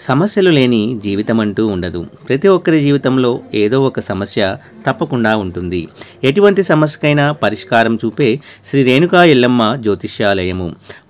సమస్యలు లేని జీవితం అంటూ ఉండదు. ప్రతి ఒక్కరి జీవితంలో ఏదో ఒక సమస్య తప్పకుండా ఉంటుంది. ఎటువంటి సమస్యకైనా పరిష్కారం చూపే శ్రీ రేణుకా ఎల్లమ్మ జ్యోతిష్యాలయము.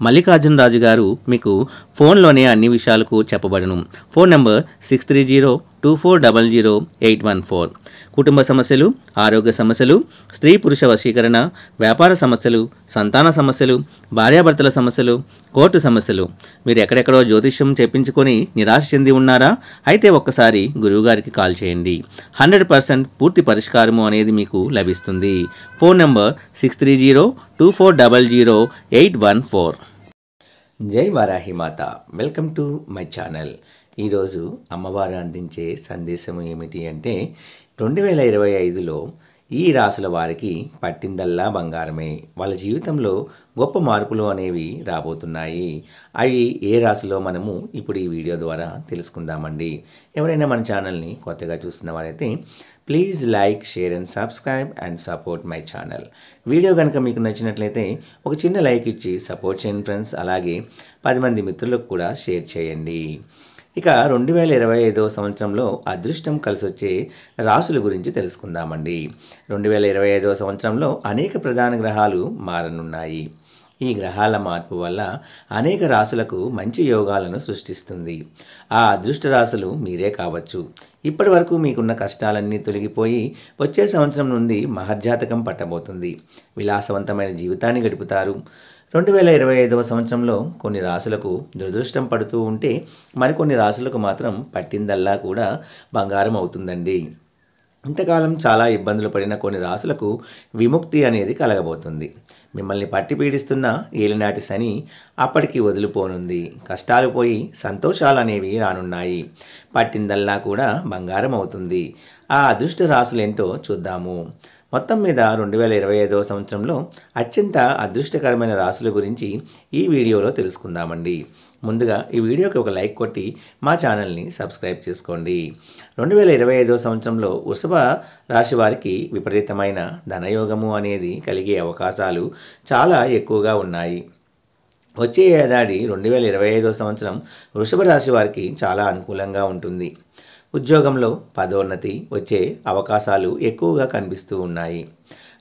మల్లికార్జున రాజు గారు మీకు ఫోన్లోనే అన్ని విషయాలకు చెప్పబడును. Phone number 6302400814. కుటుంబ సమస్యలు, ఆరోగ్య సమస్యలు, స్త్రీ పురుష వశీకరణ, వ్యాపార సమస్యలు, సంతాన సమస్యలు, భార్యాభర్తల సమస్యలు, కోర్టు సమస్యలు. మీరు ఎక్కడెక్కడో జ్యోతిష్యం చెప్పించుకొని నిరాశ చెంది ఉన్నారా? అయితే ఒక్కసారి గురువుగారికి కాల్ చేయండి. 100% పూర్తి పరిష్కారము అనేది మీకు లభిస్తుంది. Phone number 6302400814. జై Varahi Mata. Welcome to my channel. ఈరోజు అమ్మవారు అందించే సందేశం ఏమిటి అంటే 2025లో ఈ రాసుల వారికి పట్టిందల్లా బంగారమే. వాళ్ళ జీవితంలో గొప్ప మార్పులు అనేవి రాబోతున్నాయి. అవి ఏ రాశిలో మనము ఇప్పుడు ఈ వీడియో ద్వారా తెలుసుకుందామండి. ఎవరైనా మన ఛానల్ని కొత్తగా చూస్తున్న వారైతే please like, share and subscribe and support my channel. Video కనుక మీకు నచ్చినట్లయితే ఒక చిన్న లైక్ ఇచ్చి సపోర్ట్ చేయండి ఫ్రెండ్స్. అలాగే 10 మంది మిత్రులకు కూడా షేర్ చేయండి. ఇక 2025వ సంవత్సరంలో అదృష్టం కలిసొచ్చే రాసుల గురించి తెలుసుకుందామండి. 2025వ సంవత్సరంలో అనేక ప్రధాన గ్రహాలు మారనున్నాయి. ఈ గ్రహాల మార్పు వల్ల అనేక రాసులకు మంచి యోగాలను సృష్టిస్తుంది. ఆ అదృష్ట రాసులు మీరే కావచ్చు. ఇప్పటి వరకు మీకున్న కష్టాలన్నీ తొలగిపోయి వచ్చే సంవత్సరం నుండి మహర్జాతకం పట్టబోతుంది. విలాసవంతమైన జీవితాన్ని గడుపుతారు. 2025వ సంవత్సరంలో కొన్ని రాసులకు దురదృష్టం పడుతూ ఉంటే మరికొన్ని రాసులకు మాత్రం పట్టిందల్లా కూడా బంగారం అవుతుందండి. ఇంతకాలం చాలా ఇబ్బందులు పడిన కొన్ని రాసులకు విముక్తి అనేది కలగబోతుంది. మిమ్మల్ని పట్టి పీడిస్తున్న ఏలినాటి శని అప్పటికి వదిలిపోనుంది. కష్టాలు పోయి సంతోషాలు అనేవి రానున్నాయి. పట్టిందల్లా కూడా బంగారం అవుతుంది. ఆ అదృష్ట రాసులేంటో చూద్దాము. మొత్తం మీద 2025వ సంవత్సరంలో అత్యంత అదృష్టకరమైన రాశుల గురించి ఈ వీడియోలో తెలుసుకుందామండి. ముందుగా ఈ వీడియోకి ఒక లైక్ కొట్టి మా ఛానల్ని సబ్స్క్రైబ్ చేసుకోండి. 2025వ సంవత్సరంలో వృషభ రాశి వారికి విపరీతమైన ధనయోగము అనేది కలిగే అవకాశాలు చాలా ఎక్కువగా ఉన్నాయి. వచ్చే ఏడాది 2025వ సంవత్సరం వృషభ రాశి వారికి చాలా అనుకూలంగా ఉంటుంది. ఉద్యోగంలో పదోన్నతి వచ్చే అవకాశాలు ఎక్కువగా కనిపిస్తూ ఉన్నాయి.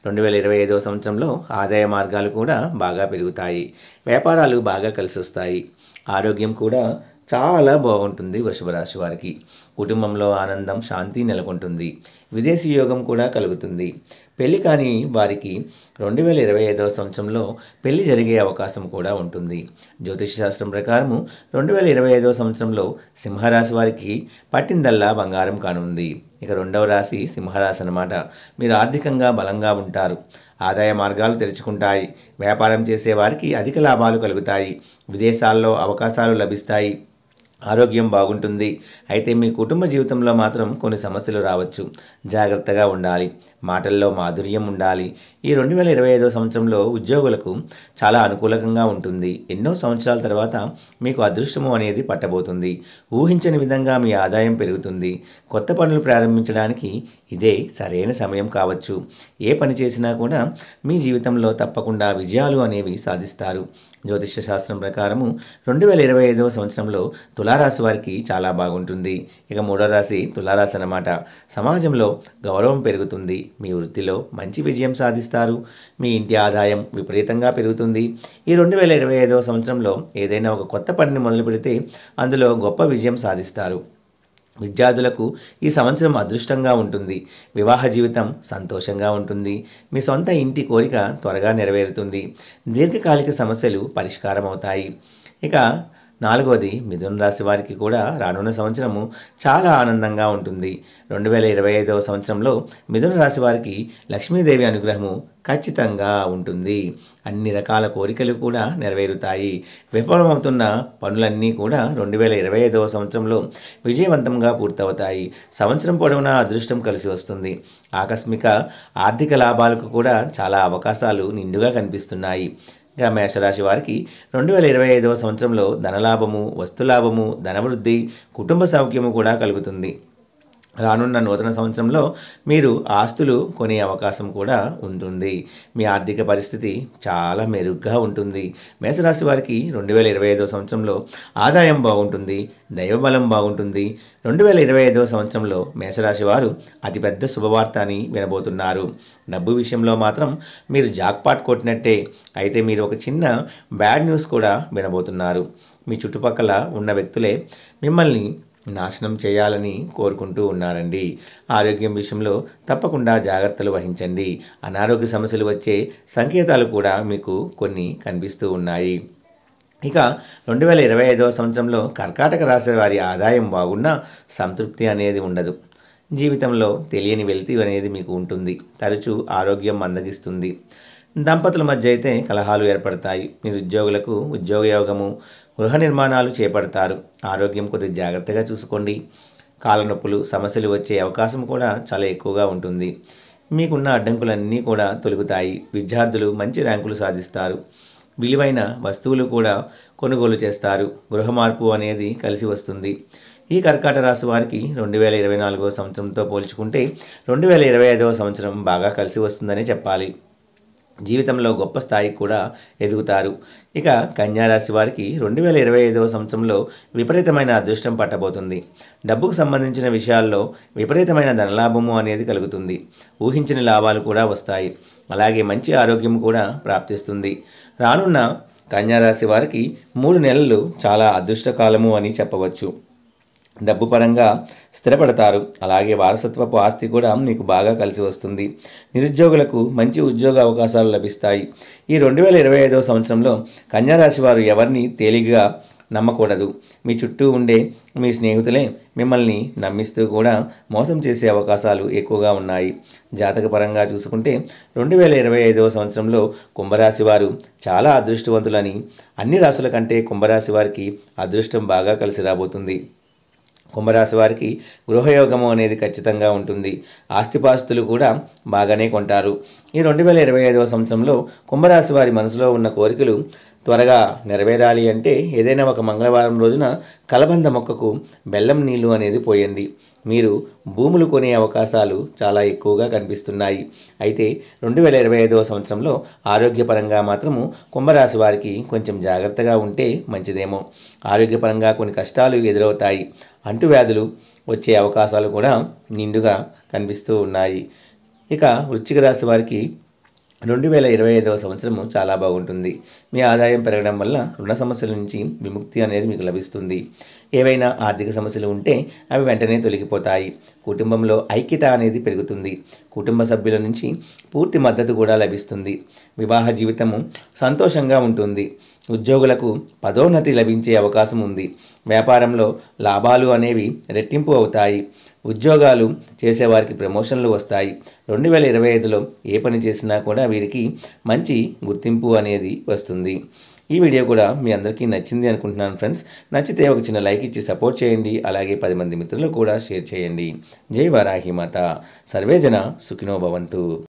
2025వ సంవత్సరంలో ఆదాయ మార్గాలు కూడా బాగా పెరుగుతాయి. వ్యాపారాలు బాగా కలిసి వస్తాయి. ఆరోగ్యం కూడా చాలా బాగుంటుంది. వృషభ రాశి వారికి కుటుంబంలో ఆనందం, శాంతి నెలకొంటుంది. విదేశీ యోగం కూడా కలుగుతుంది. పెళ్లి కాని వారికి 2025వ సంవత్సరంలో పెళ్లి జరిగే అవకాశం కూడా ఉంటుంది. జ్యోతిష శాస్త్రం ప్రకారము 2025వ సంవత్సరంలో సింహరాశి వారికి పట్టిందల్లా బంగారం కానుంది. ఇక రెండవ రాశి సింహరాశి అన్నమాట. మీరు ఆర్థికంగా బలంగా ఉంటారు. ఆదాయ మార్గాలు తెరుచుకుంటాయి. వ్యాపారం చేసే వారికి అధిక లాభాలు కలుగుతాయి. విదేశాల్లో అవకాశాలు లభిస్తాయి. ఆరోగ్యం బాగుంటుంది. అయితే మీ కుటుంబ జీవితంలో మాత్రం కొన్ని సమస్యలు రావచ్చు. జాగ్రత్తగా ఉండాలి. మాటల్లో మాధుర్యం ఉండాలి. ఈ 2025వ సంవత్సరంలో ఉద్యోగులకు చాలా అనుకూలంగా ఉంటుంది. ఎన్నో సంవత్సరాల తర్వాత మీకు అదృష్టము అనేది పట్టబోతుంది. ఊహించని విధంగా మీ ఆదాయం పెరుగుతుంది. కొత్త పనులు ప్రారంభించడానికి ఇదే సరైన సమయం కావచ్చు. ఏ పని చేసినా కూడా మీ జీవితంలో తప్పకుండా విజయాలు అనేవి సాధిస్తారు. జ్యోతిష శాస్త్రం ప్రకారము 2025వ సంవత్సరంలో తులారాశి వారికి చాలా బాగుంటుంది. ఇక మూడో రాశి తులారాశి అన్నమాట. సమాజంలో గౌరవం పెరుగుతుంది. మీ వృత్తిలో మంచి విజయం సాధిస్తారు. మీ ఇంటి ఆదాయం విపరీతంగా పెరుగుతుంది. ఈ 2025వ సంవత్సరంలో ఏదైనా ఒక కొత్త పనిని మొదలు పెడితే అందులో గొప్ప విజయం సాధిస్తారు. విద్యార్థులకు ఈ సంవత్సరం అదృష్టంగా ఉంటుంది. వివాహ జీవితం సంతోషంగా ఉంటుంది. మీ సొంత ఇంటి కోరిక త్వరగా నెరవేరుతుంది. దీర్ఘకాలిక సమస్యలు పరిష్కారం అవుతాయి. ఇక నాలుగవది మిథున రాశి వారికి కూడా రానున్న సంవత్సరము చాలా ఆనందంగా ఉంటుంది. 2025వ సంవత్సరంలో మిథున రాశి వారికి లక్ష్మీదేవి అనుగ్రహము ఖచ్చితంగా ఉంటుంది. అన్ని రకాల కోరికలు కూడా నెరవేరుతాయి. విఫలమవుతున్న పనులన్నీ కూడా 2025వ సంవత్సరంలో విజయవంతంగా పూర్తవుతాయి. సంవత్సరం పొడవునా అదృష్టం కలిసి వస్తుంది. ఆకస్మిక ఆర్థిక లాభాలకు కూడా చాలా అవకాశాలు నిండుగా కనిపిస్తున్నాయి. ఇక మేషరాశి వారికి 2025వ సంవత్సరంలో ధనలాభము, వస్తులాభము, ధనవృద్ధి, కుటుంబ సౌఖ్యము కూడా కలుగుతుంది. రానున్న నూతన సంవత్సరంలో మీరు ఆస్తులు కొనే అవకాశం కూడా ఉంటుంది. మీ ఆర్థిక పరిస్థితి చాలా మెరుగ్గా ఉంటుంది. మేషరాశి వారికి 2025 సంవత్సరంలో ఆదాయం బాగుంటుంది, దైవబలం బాగుంటుంది. 2025 సంవత్సరంలో మేషరాశి వారు అతిపెద్ద శుభవార్త అని వినబోతున్నారు. డబ్బు విషయంలో మాత్రం మీరు జాక్పాట్ కొట్టినట్టే. అయితే మీరు ఒక చిన్న బ్యాడ్ న్యూస్ కూడా వినబోతున్నారు. మీ చుట్టుపక్కల ఉన్న వ్యక్తులే మిమ్మల్ని నాశనం చేయాలని కోరుకుంటూ ఉన్నారండి. ఆరోగ్యం విషయంలో తప్పకుండా జాగ్రత్తలు వహించండి. అనారోగ్య సమస్యలు వచ్చే సంకేతాలు కూడా మీకు కొన్ని కనిపిస్తూ ఉన్నాయి. ఇక 2025 సంవత్సరంలో కర్కాటక రాశి వారి ఆదాయం బాగున్నా సంతృప్తి అనేది ఉండదు. జీవితంలో తెలియని వెలితి అనేది మీకు ఉంటుంది. తరచూ ఆరోగ్యం మందగిస్తుంది. దంపతుల మధ్య అయితే కలహాలు ఏర్పడతాయి. నిరుద్యోగులకు ఉద్యోగయోగము, గృహ నిర్మాణాలు చేపడతారు. ఆరోగ్యం కొద్దిగా జాగ్రత్తగా చూసుకోండి. కాళ్ళనొప్పులు, సమస్యలు వచ్చే అవకాశం కూడా చాలా ఎక్కువగా ఉంటుంది. మీకున్న అడ్డంకులన్నీ కూడా తొలగుతాయి. విద్యార్థులు మంచి ర్యాంకులు సాధిస్తారు. విలువైన వస్తువులు కూడా కొనుగోలు చేస్తారు. గృహ మార్పు అనేది కలిసి వస్తుంది. ఈ కర్కాటక రాశి వారికి 2024 సంవత్సరంతో పోల్చుకుంటే 2025 సంవత్సరం బాగా కలిసి వస్తుందని చెప్పాలి. జీవితంలో గొప్ప స్థాయికి కూడా ఎదుగుతారు. ఇక కన్యారాశి వారికి 2025 సంవత్సరంలో విపరీతమైన అదృష్టం పట్టబోతుంది. డబ్బుకు సంబంధించిన విషయాల్లో విపరీతమైన ధనలాభము అనేది కలుగుతుంది. ఊహించని లాభాలు కూడా వస్తాయి. అలాగే మంచి ఆరోగ్యం కూడా ప్రాప్తిస్తుంది. రానున్న కన్యారాశి వారికి 3 నెలలు చాలా అదృష్టకాలము అని చెప్పవచ్చు. డబ్బు పరంగా స్థిరపడతారు. అలాగే వారసత్వపు ఆస్తి కూడా మీకు బాగా కలిసి వస్తుంది. నిరుద్యోగులకు మంచి ఉద్యోగ అవకాశాలు లభిస్తాయి. ఈ 2025 సంవత్సరంలో కన్యారాశి వారు ఎవరిని తేలిగ్గా నమ్మకూడదు. మీ చుట్టూ ఉండే మీ స్నేహితులే మిమ్మల్ని నమ్మిస్తూ కూడా మోసం చేసే అవకాశాలు ఎక్కువగా ఉన్నాయి. జాతకపరంగా చూసుకుంటే 2025 సంవత్సరంలో కుంభరాశి వారు చాలా అదృష్టవంతులని, అన్ని రాశుల కంటే కుంభరాశి వారికి అదృష్టం బాగా కలిసి రాబోతుంది. కుంభరాశి వారికి గృహయోగము అనేది ఖచ్చితంగా ఉంటుంది. ఆస్తిపాస్తులు కూడా బాగానే కొంటారు. ఈ 2025 సంవత్సరంలో కుంభరాశి వారి మనసులో ఉన్న కోరికలు త్వరగా నెరవేరాలి అంటే ఏదైనా ఒక మంగళవారం రోజున కలబంద మొక్కకు బెల్లం నీళ్లు అనేది పోయండి. మీరు భూములు కొనే అవకాశాలు చాలా ఎక్కువగా కనిపిస్తున్నాయి. అయితే 2025 సంవత్సరంలో ఆరోగ్యపరంగా మాత్రము కుంభరాశి వారికి కొంచెం జాగ్రత్తగా ఉంటే మంచిదేమో. ఆరోగ్యపరంగా కొన్ని కష్టాలు ఎదురవుతాయి. అంటువ్యాధులు వచ్చే అవకాశాలు కూడా నిండుగా కనిపిస్తూ ఉన్నాయి. ఇక వృశ్చిక రాశి వారికి 2025 సంవత్సరము చాలా బాగుంటుంది. మీ ఆదాయం పెరగడం వల్ల రుణ సమస్యల నుంచి విముక్తి అనేది మీకు లభిస్తుంది. ఏవైనా ఆర్థిక సమస్యలు ఉంటే అవి వెంటనే తొలగిపోతాయి. కుటుంబంలో ఐక్యత అనేది పెరుగుతుంది. కుటుంబ సభ్యుల నుంచి పూర్తి మద్దతు కూడా లభిస్తుంది. వివాహ జీవితము సంతోషంగా ఉంటుంది. ఉద్యోగులకు పదోన్నతి లభించే అవకాశం ఉంది. వ్యాపారంలో లాభాలు అనేవి రెట్టింపు అవుతాయి. ఉద్యోగాలు చేసేవారికి ప్రమోషన్లు వస్తాయి. 2025లో ఏ పని చేసినా కూడా వీరికి మంచి గుర్తింపు అనేది వస్తుంది. ఈ వీడియో కూడా మీ అందరికీ నచ్చింది అనుకుంటున్నాను ఫ్రెండ్స్. నచ్చితే ఒక చిన్న లైక్ ఇచ్చి సపోర్ట్ చేయండి. అలాగే 10 మంది మిత్రులకు కూడా షేర్ చేయండి. జై వారాహి మాత. సర్వేజన సుఖినో భవంతు.